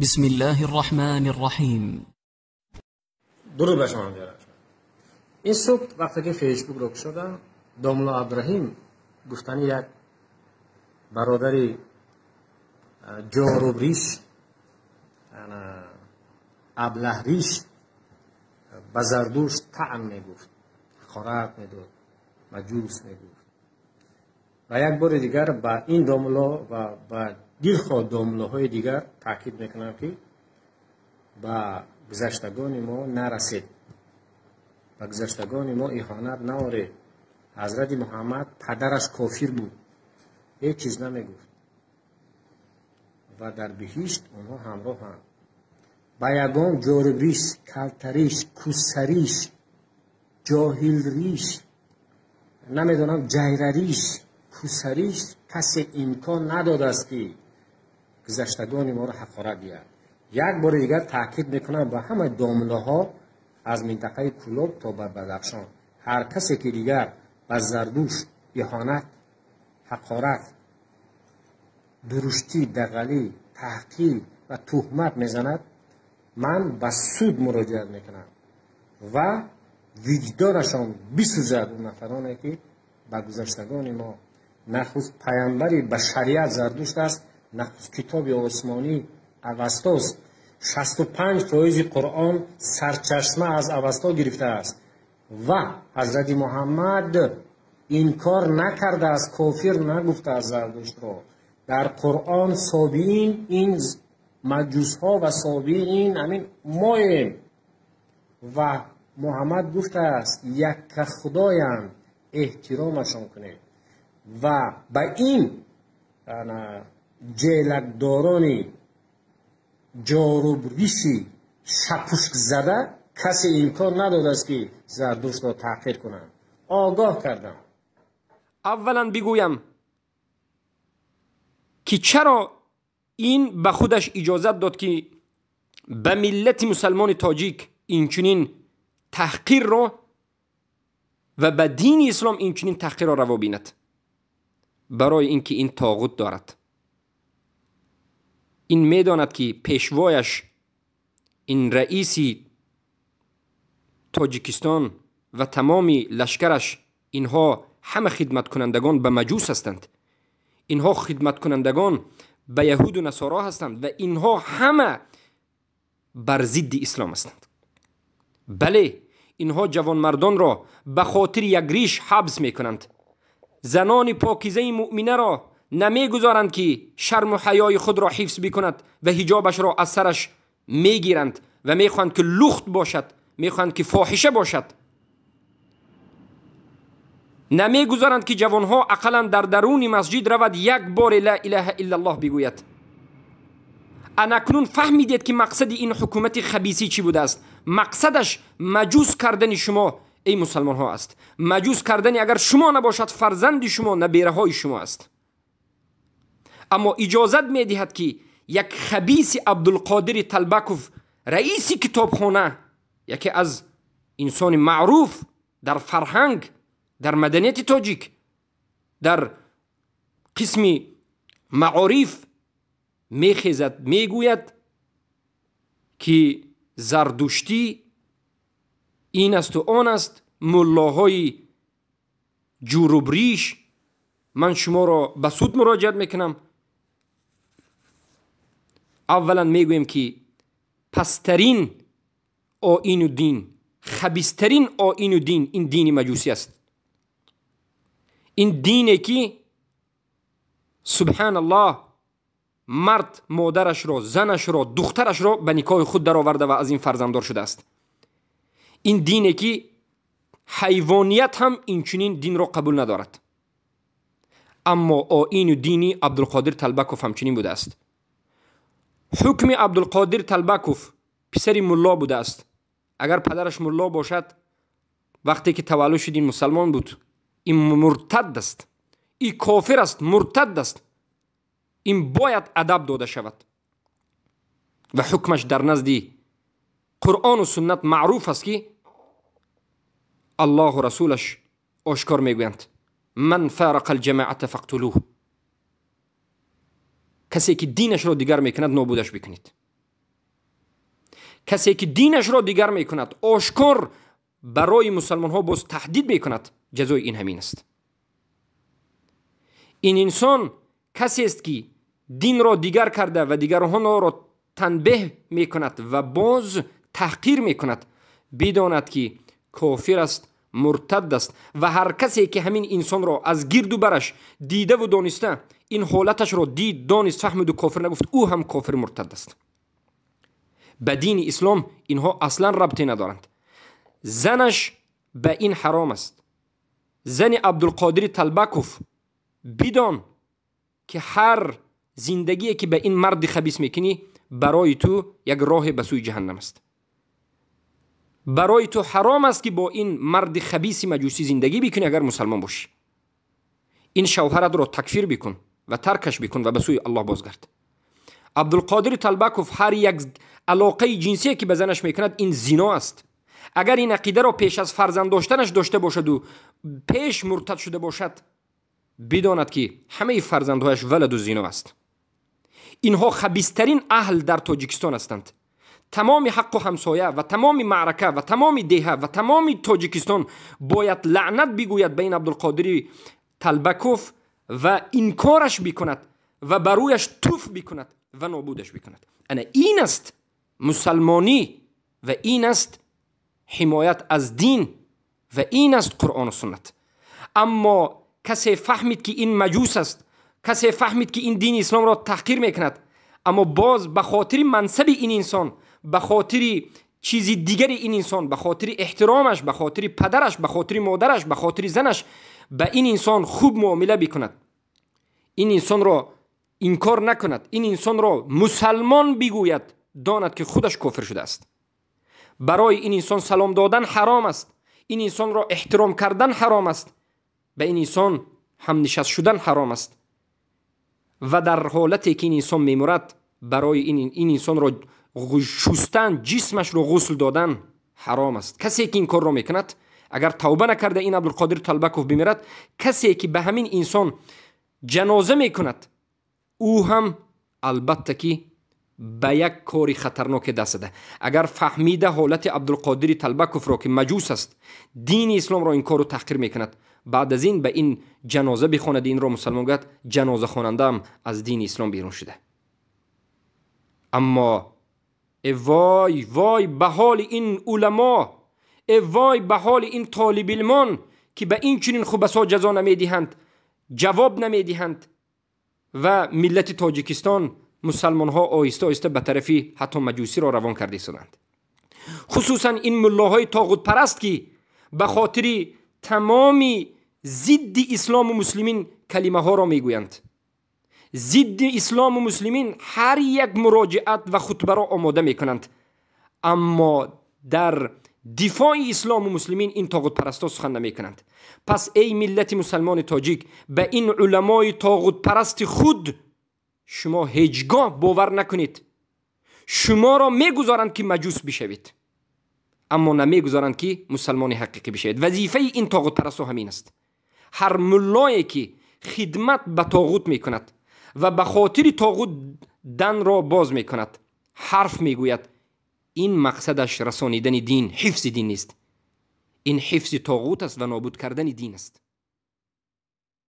بسم الله الرحمن الرحیم. درود بر شما بیارم. این صبح وقتی که فیسبوک رو شدم، داملا عبدالرحیم گفتن یک برادری جاروبریش ابلهریش به زردوش طعن میگفت، خراب میداد، مجوس میگفت. و یک بار دیگر با این داملا و با دلخواه داملاهای دیگر تاکید میکنم که با گذشتگان ما نرسید، با گذشتگان ما اهانت نوارید. حضرت محمد پدرش کافر بود، هیچ چیز نمیگفت و در بهشت اونها همراه هم. با یگان جاربریش، کلتریش، کوسریش، جاهلریش، نمیدونم جیرریش، کوسریش کسی امکان نداده است که گذشتگان ما را حقارت بیاد. یک بار دیگر تاکید میکنم با همه داملاها از منطقه کلوب تا به بدخشان، هر کسی که دیگر به زردوش اهانت، حقارت، درشتی، دغلی، تحقیر و تهمت میزند، من به سود مراجعه میکنم و وجدانشان بسوزد اون نفرانی که به گذشتگان ما نخست پیامبری به شریعت زردوشت است، نخست کتاب آسمانی اوستاست. 65% قرآن سرچشمه از اوستا گرفته است و حضرت محمد این کار نکرده است، کافر نگفته از زردشت را. در قرآن سابعین این مجوس ها و سابعین همین مایم و محمد گفته است یک خدایند، احترامشان کنید. و به این جیلکدارانی جاروبریشی شپشک زده کسی امکان نداده است که زردشت را تحقیر کنند. آگاه کردم. اولا بگویم که چرا این به خودش اجازت داد که به ملت مسلمان تاجیک اینچنین تحقیر را و به دین اسلام اینچنین تحقیر را روا بیند. برای اینکه این طاغوت دارد، این میداند که پیشوایش، این رئیسی تاجیکستان و تمامی لشکرش، اینها همه خدمت کنندگان به مجوس هستند، اینها خدمت کنندگان به یهود و نصارا هستند و اینها همه بر ضد اسلام هستند. بله، اینها جوانمردان را به خاطر یک ریش حبس میکنند، زنان پاکیزه مؤمنه را نمیگذارند که شرم و حیای خود را حفظ بکند و حجابش را از سرش میگیرند و میخواهند که لخت باشد، میخواهند که فاحشه باشد. نمیگذارند که جوانها اقلا در درون مسجد رود یک بار لا اله الا الله بگوید. انکنون فهمیدید که مقصد این حکومت خبیثی چی بوده است؟ مقصدش مجوس کردن شما ای مسلمان ها است. مجوس کردن اگر شما نباشد فرزند شما، نبیره های شما است. اما اجازت میدهد که یک خبیث عبدالقادر طلبکوف، رئیس کتابخانه، یکی از انسان معروف در فرهنگ، در مدنیت تاجیک، در قسم معارف، میخیزد میگوید که زردشتی این است و آن است. ملاهای جوروبریش، من شما را به سود مراجعت میکنم. اولا میگویم که پسترین آیین و دین، خبیثترین آیین و دین، این دین مجوسی است. این دینی که سبحان الله مرد مادرش را، زنش را، دخترش را به نکاح خود در آورده و از این فرزنددار شده است. این دینی که حیوانیت هم اینچنین دین را قبول ندارد. اما آیین و دینی عبدالقادر طلبکوف همچنین بوده است. حکم عبدالقادر طلبکوف پسری ملا بوده است. اگر پدرش ملا باشد، وقتی که تولد شد این مسلمان بود، این مرتد است، این کافر است، مرتد است، این باید ادب داده شود و حکمش در نزد قرآن و سنت معروف است که الله و رسولش آشکار میگویند من فارق الجماعت فاقتلوه. کسی که دینش را دیگر میکند نابودش بکنید. کسی که دینش را دیگر میکند، آشکار برای مسلمان ها باز تهدید میکند، جزای این همین است. این انسان کسی است که دین را دیگر کرده و دیگران را تنبیه میکند و باز تحقیر میکند، بداند که کافر است، مرتد است. و هر کسی که همین انسان را از گرد و برش دیده و دانسته، این حالتش را دید، دانست، فهمید و کافر نگفت، او هم کافر مرتد است. به دین اسلام اینها اصلا ربطی ندارند. زنش به این حرام است. زن عبدالقادر طلبکوف بدان که هر زندگی که به این مرد خبیث میکنی برای تو یک راه به سوی جهنم است. برای تو حرام است که با این مرد خبیث مجوسی زندگی بکنی اگر مسلمان باشی. این شوهرت را تکفیر بکن و ترکش بکن و به سوی الله بازگرد. عبدالقادر طلبکوف هر یک علاقه جنسی که به زنش میکند این زنا است. اگر این عقیده را پیش از فرزند داشتنش داشته باشد و پیش مرتد شده باشد، بداند که همه فرزندهایش ولد و زنا است. اینها خبیثترین اهل در تاجیکستان هستند. تمام حق و همسایه و تمام معرکه و تمام دهه و تمام تاجیکستان باید لعنت بگوید به این عبدالقادر طلبکوف و انکارش بکند و برویش توف بکند و نابودش بکند. این است مسلمانی و این است حمایت از دین و این است قرآن و سنت. اما کسی فهمید که این مجوس است، کسی فهمید که این دین اسلام را تحقیر میکند، اما باز به خاطر منصب این انسان، به خاطر چیزی دیگر این انسان، به خاطر احترامش، به خاطر پدرش، به خاطر مادرش، به خاطر زنش به این انسان خوب معامله بکند، این انسان را انکار نکند، این انسان را مسلمان بگوید، داند که خودش کافر شده است. برای این انسان سلام دادن حرام است، این انسان را احترام کردن حرام است، به این انسان هم نشست شدن حرام است. و در حالتی که این انسان میمرد برای این انسان را شستن، جسمش را غسل دادن حرام است. کسی که این کار را میکند اگر توبه نکرده این عبدالقادر طلبکوف بمیرد، کسی که به همین انسان جنازه میکند او هم البته که به یک کاری خطرناک دست ده. اگر فهمیده حالت عبدالقادر طلبکوف را که مجوس است، دین اسلام را این کارو تحقیر میکند، بعد از این به این جنازه بخواند، این را مسلمان گفت، جنازه خواننده هم از دین اسلام بیرون شده. اما وای وای به حال این علما، وای به حال این طالب علمان که به این چنین خبثا جزا نمیدهند، جواب نمیدهند و ملت تاجیکستان، مسلمان ها آهسته آهسته به طرفی حتی مجوسی را روان کرده شدند. خصوصا این ملاهای طاغوت پرست که به خاطر تمامی ضد اسلام و مسلمین کلمه ها را میگویند، ضد اسلام و مسلمین هر یک مراجعت و خطبه را آماده میکنند، اما در دفاع اسلام و مسلمین این طاغوت پرستا سخن نمیکنند. پس ای ملت مسلمان تاجیک، به این علمای طاغوت پرست خود شما هیچگاه باور نکنید. شما را میگذارند که مجوس بشوید، اما نمیگذارند که مسلمان حقیقی بشوید. وظیفه این طاغوت پرستا همین است. هر ملایی که خدمت به طاغوت میکند و به خاطر طاغوت دن را باز میکند، حرف میگوید، این مقصدش رسانیدن دین، حفظ دین نیست. این حفظ طاغوت است و نابود کردن دین است.